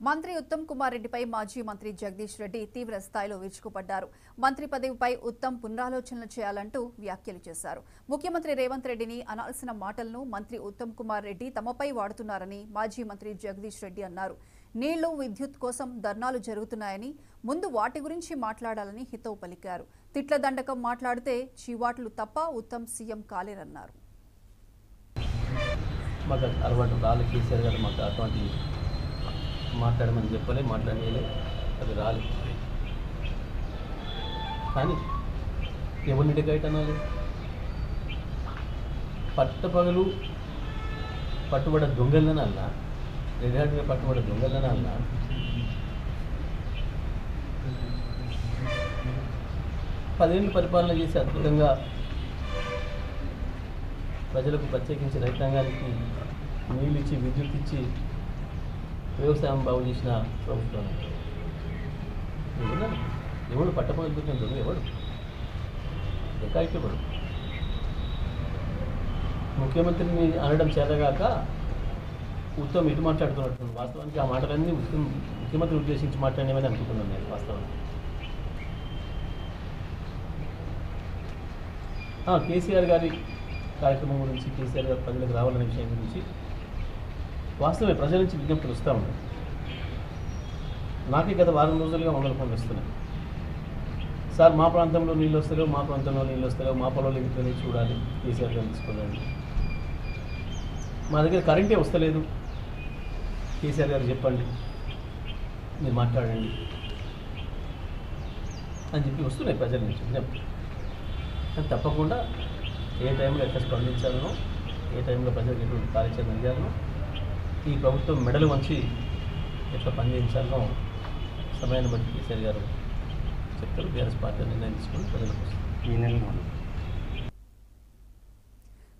మంత్రి ఉత్తమ్ కుమార్ రెడ్డిపై మాజీ మంత్రి జగదీష్ రెడ్డి తీవ్ర స్థాయిలో విరుచుకుపడ్డారు. మంత్రి పదవిపై ఉత్తమ్ పునరాలోచనలు చేయాలంటూ వ్యాఖ్యలు చేశారు. ముఖ్యమంత్రి రేవంత్ రెడ్డిని అనాల్సిన మాటలను మంత్రి ఉత్తమ్ కుమార్ రెడ్డి తమపై వాడుతున్నారని మాజీ మంత్రి జగదీష్ రెడ్డి అన్నారు. నీళ్లు, విద్యుత్ కోసం ధర్నాలు జరుగుతున్నాయని, ముందు వాటి గురించి మాట్లాడాలని హితవు పలికారు. తిట్ల దండకం మాట్లాడితే చీవాట్లు తప్ప ఉత్తమ్ సీఎం కాలేరన్నారు. మాట్లాడమని చెప్పలే, మాట్లాడలే, అది రాలేదు. కానీ ఎవరిని డికైట్ అనాలి? పట్టపగలు పట్టుబడ దొంగలనే అన్నా, రెడ్డిగా పట్టుబడ దొంగలనే అన్నా, పదేళ్ళు పరిపాలన చేసి అద్భుతంగా ప్రజలకు ప్రత్యేకించి రైతాంగానికి నీళ్ళు ఇచ్చి, విద్యుత్ ఇచ్చి వ్యవసాయం బాగు చేసిన ప్రభుత్వం. ఎవడు పట్టపగలుగుతుంది? ఎవడు ఎకాయికి ఎవడు? ముఖ్యమంత్రిని అనడం చేతగాక ఉత్తమ్ ఇటు మాట్లాడుతున్నట్టు. వాస్తవానికి ఆ మాటలన్నీ ముఖ్యమంత్రి ఉద్దేశించి మాట్లాడేమని అనుకుంటున్నాను నేను. వాస్తవానికి కేసీఆర్ గారి కార్యక్రమం గురించి, కేసీఆర్ గారి ప్రజలకు రావాలనే విషయం గురించి వాస్తవమే ప్రజల నుంచి విజ్ఞప్తులు వస్తూ ఉన్నాయి. నాకే గత వారం రోజులుగా 100 ఫోన్లు వస్తున్నాయి. సార్, మా ప్రాంతంలో నీళ్ళు వస్తలేవు, మా ప్రాంతంలో నీళ్ళు వస్తలేవు, మా పొలంలో ఇంటిని చూడాలి, కేసీఆర్ గారు తీసుకోండి, మా దగ్గర కరెంటే వస్తలేదు, కేసీఆర్ గారు చెప్పండి, మీరు మాట్లాడండి అని చెప్పి వస్తున్నాయి ప్రజల నుంచి విజ్ఞప్తులు. కానీ తప్పకుండా ఏ టైంలో ఎట్లా స్పందించాలనో, ఏ టైంలో ప్రజలకు ఎటువంటి కార్యాచరణ చేయాలనో, ఈ ప్రభుత్వం మెడలు వంచి ఎట్లా పనిచేయించాలనో సమయాన్ని బట్టి కేసీఆర్ గారు చెప్తారు. బీఆర్ఎస్ పార్టీ నిర్ణయం తీసుకొని ప్రజలకు వస్తుంది.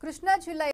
కృష్ణా జిల్లా